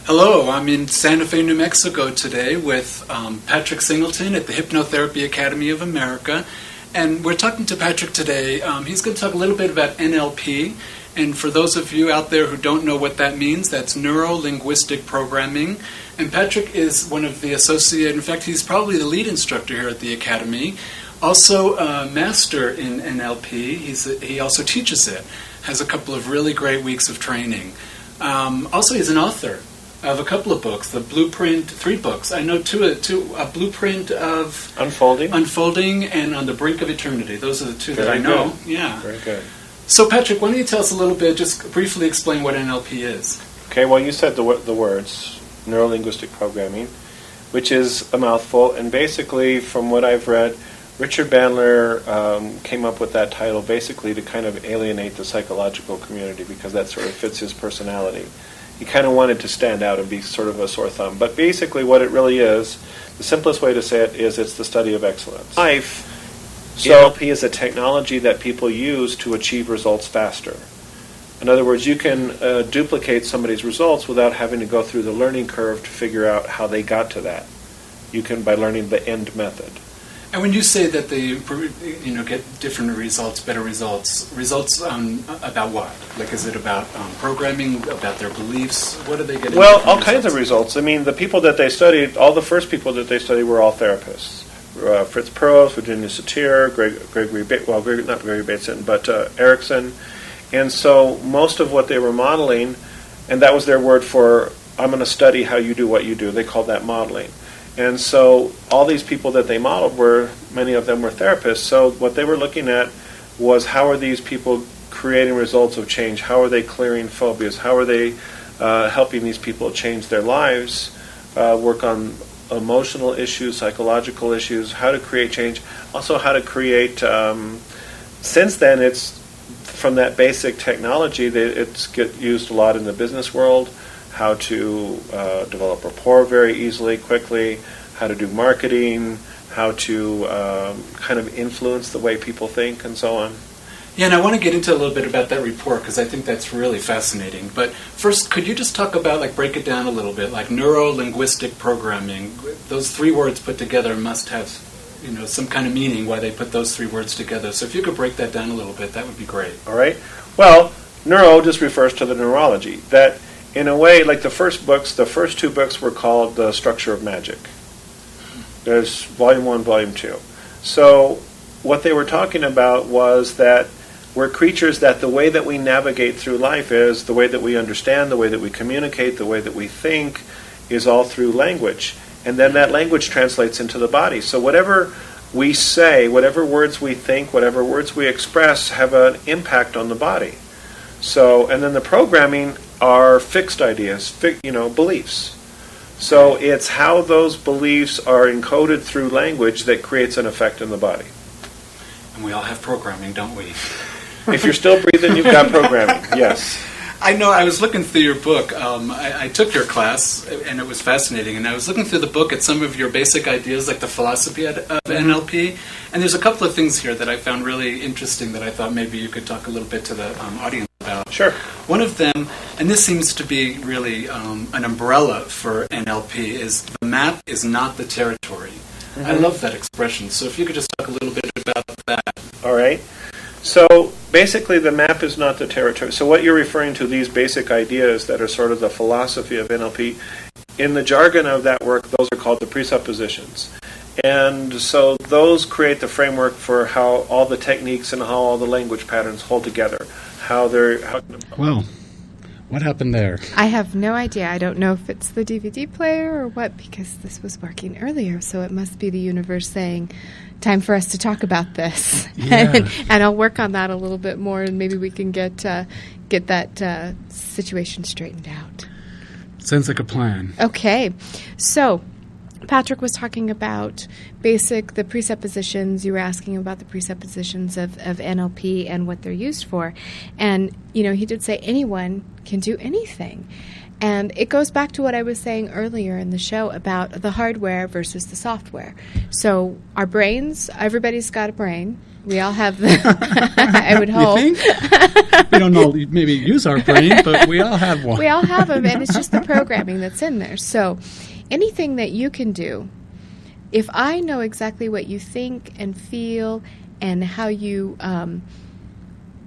Hello, I'm in Santa Fe, New Mexico today with Patrick Singleton at the Hypnotherapy Academy of America. And we're talking to Patrick today. He's going to talk a little bit about NLP. And for those of you out there who don't know what that means, that's neuro-linguistic programming. And Patrick is one of the associate, in fact, he's probably the lead instructor here at the Academy. Also a master in NLP. He also teaches it. Has a couple of really great weeks of training. Also, he's an author of a couple of books, the Blueprint, 3 books. I know two, a Blueprint of Unfolding and On the Brink of Eternity. Those are the two that I know. Good. Yeah. Very good. So Patrick, why don't you tell us a little bit, just briefly explain what NLP is? Okay, well you said the words, neuro-linguistic programming, which is a mouthful, and basically from what I've read, Richard Bandler came up with that title basically to kind of alienate the psychological community because that sort of fits his personality. He kind of wanted to stand out and be sort of a sore thumb. But basically what it really is, the simplest way to say it is it's the study of excellence. NLP is a technology that people use to achieve results faster. In other words, you can duplicate somebody's results without having to go through the learning curve to figure out how they got to that. You can by learning the end method. And when you say that they, get different results, better results about what? Like, is it about programming, about their beliefs? What are they getting? Well, all kinds of results. I mean, the people that they studied, all the first people that they studied were all therapists. Fritz Perls, Virginia Satir, not Gregory Bateson, but Erickson. And so most of what they were modeling, and that was their word for, I'm going to study how you do what you do. They called that modeling. And so all these people that they modeled many of them were therapists. So what they were looking at was how are these people creating results of change? How are they clearing phobias? How are they helping these people change their lives, work on emotional issues, psychological issues, how to create change, also how to create, since then it's from that basic technology that it's get used a lot in the business world, how to develop rapport very easily, quickly, how to do marketing, how to kind of influence the way people think, and so on. Yeah, and I want to get into a little bit about that report because I think that's really fascinating. But first, could you just talk about, break it down a little bit, like neuro-linguistic programming? Those 3 words put together must have, some kind of meaning why they put those 3 words together. So if you could break that down a little bit, that would be great. All right. Well, neuro just refers to the neurology. That, in a way, like the first 2 books were called The Structure of Magic. There's Volume 1, Volume 2. So what they were talking about was that we're creatures that the way that we navigate through life is the way that we understand, the way that we communicate, the way that we think is all through language. And then that language translates into the body. So whatever we say, whatever words we think, whatever words we express have an impact on the body. So, and then the programming are fixed ideas, beliefs. So it's how those beliefs are encoded through language that creates an effect in the body. And we all have programming, don't we? If you're still breathing, you've got programming, yes. I know, I was looking through your book. I took your class, and it was fascinating. And I was looking through the book at some of your basic ideas, like the philosophy of NLP. And there's a couple of things here that I found really interesting that I thought maybe you could talk a little bit to the audience about. Sure. One of them, and this seems to be really an umbrella for NLP, is the map is not the territory. Mm-hmm. I love that expression. So if you could just talk a little bit about that. All right. So basically the map is not the territory. So what you're referring to, these basic ideas that are sort of the philosophy of NLP, in the jargon of that work, those are called the presuppositions. And so those create the framework for how all the techniques and how all the language patterns hold together. Well, what happened there? I have no idea. I don't know if it's the DVD player or what, because this was working earlier, so it must be the universe saying, time for us to talk about this. Yeah. and I'll work on that a little bit more, and maybe we can get that situation straightened out. Sounds like a plan. Okay. So Patrick was talking about the presuppositions. You were asking about the presuppositions of NLP and what they're used for. And, he did say anyone can do anything. And it goes back to what I was saying earlier in the show about the hardware versus the software. So our brains, everybody's got a brain. We all have them. I would hope. You think? We don't all maybe use our brain, but we all have one. We all have them, and it's just the programming that's in there. So anything that you can do, if I know exactly what you think and feel and how you,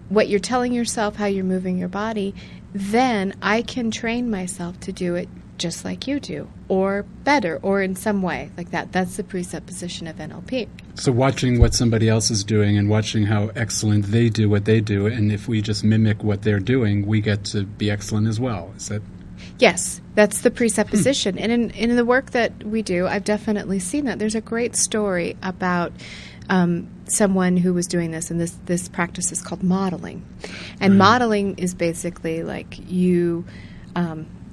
what you're telling yourself, how you're moving your body, then I can train myself to do it just like you do, or better, or in some way like that. That's the presupposition of NLP. So watching what somebody else is doing and watching how excellent they do what they do, and if we just mimic what they're doing, we get to be excellent as well. Is that? Yes, that's the presupposition. And in the work that we do, I've definitely seen that. There's a great story about someone who was doing this, and this practice is called modeling. And modeling is basically like you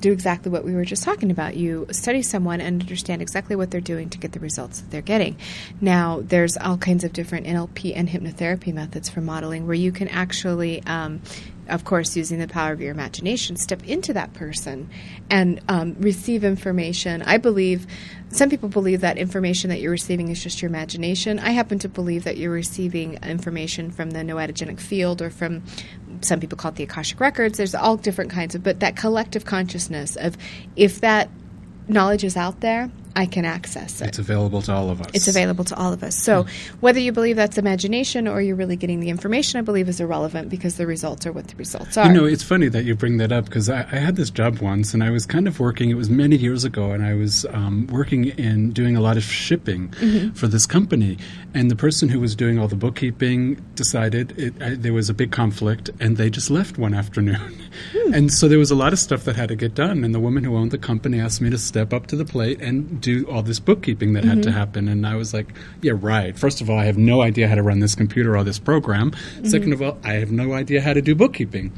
do exactly what we were just talking about. You study someone and understand exactly what they're doing to get the results that they're getting. Now, there's all kinds of different NLP and hypnotherapy methods for modeling where you can actually of course, using the power of your imagination, step into that person and receive information. I believe, some people believe that information that you're receiving is just your imagination. I happen to believe that you're receiving information from the noetogenic field, or from, some people call it the Akashic Records. There's all different kinds of, but that collective consciousness of, if that knowledge is out there, I can access it. It's available to all of us. It's available to all of us. So whether you believe that's imagination or you're really getting the information, I believe is irrelevant, because the results are what the results are. It's funny that you bring that up, because I had this job once, and I was kind of working, it was many years ago, and I was working in doing a lot of shipping for this company. And the person who was doing all the bookkeeping decided there was a big conflict, and they just left one afternoon. And so there was a lot of stuff that had to get done, and the woman who owned the company asked me to step up to the plate and do all this bookkeeping that had to happen. And I was like, yeah, right. First of all, I have no idea how to run this computer or this program. Second of all, I have no idea how to do bookkeeping.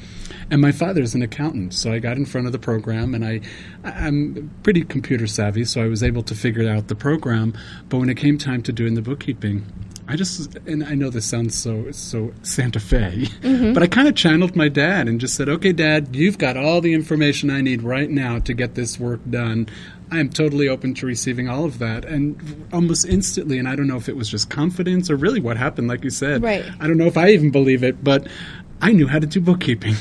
And my father's an accountant, so I got in front of the program, and I'm pretty computer savvy, so I was able to figure out the program. But when it came time to doing the bookkeeping, and I know this sounds so Santa Fe, but I kind of channeled my dad and just said, okay, Dad, you've got all the information I need right now to get this work done. I am totally open to receiving all of that. And almost instantly, and I don't know if it was just confidence or really what happened, like you said. Right. I don't know if I even believe it, but I knew how to do bookkeeping.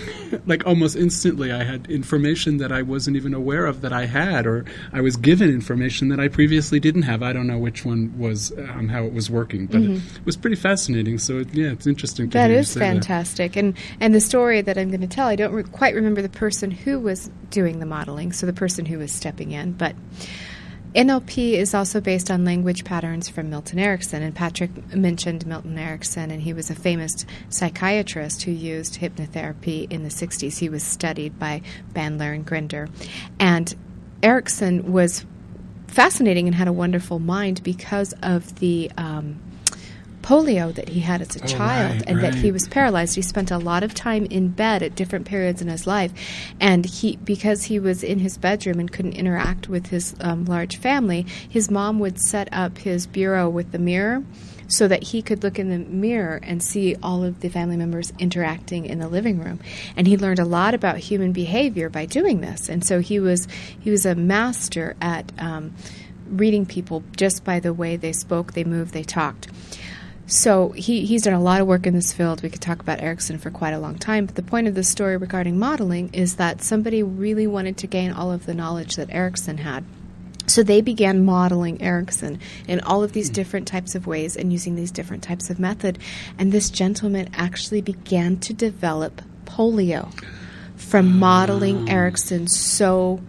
Like almost instantly, I had information that I wasn't even aware of that I had, or I was given information that I previously didn't have. I don't know which one was how it was working, but it was pretty fascinating. So it's interesting to hear you say fantastic. And the story that I'm going to tell, I don't quite remember the person who was doing the modeling, so the person who was stepping in, but NLP is also based on language patterns from Milton Erickson, and Patrick mentioned Milton Erickson, and he was a famous psychiatrist who used hypnotherapy in the 60s. He was studied by Bandler and Grinder. And Erickson was fascinating and had a wonderful mind because of the polio that he had as a child, and that he was paralyzed. He spent a lot of time in bed at different periods in his life, and because he was in his bedroom and couldn't interact with his large family, his mom would set up his bureau with the mirror so that he could look in the mirror and see all of the family members interacting in the living room. And he learned a lot about human behavior by doing this. And so he was a master at reading people just by the way they spoke, they moved, they talked. So he's done a lot of work in this field. We could talk about Erickson for quite a long time, but the point of the story regarding modeling is that somebody really wanted to gain all of the knowledge that Erickson had. So they began modeling Erickson in all of these different types of ways and using these different types of method. And this gentleman actually began to develop polio from modeling Erickson so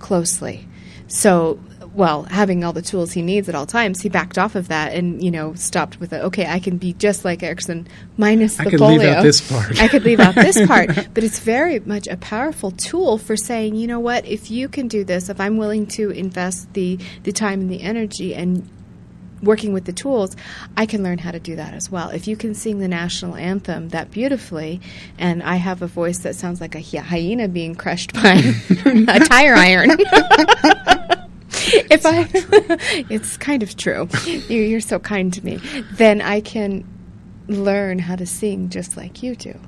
closely. So, well, having all the tools he needs at all times, he backed off of that and, stopped with okay, I can be just like Erickson minus the polio. I could leave out this part. I could leave out this part. But it's very much a powerful tool for saying, you know what, if you can do this, if I'm willing to invest the time and the energy and working with the tools, I can learn how to do that as well. If you can sing the national anthem that beautifully, and I have a voice that sounds like a hyena being crushed by a tire iron. if I, it's kind of true. You're so kind to me. Then I can learn how to sing just like you do.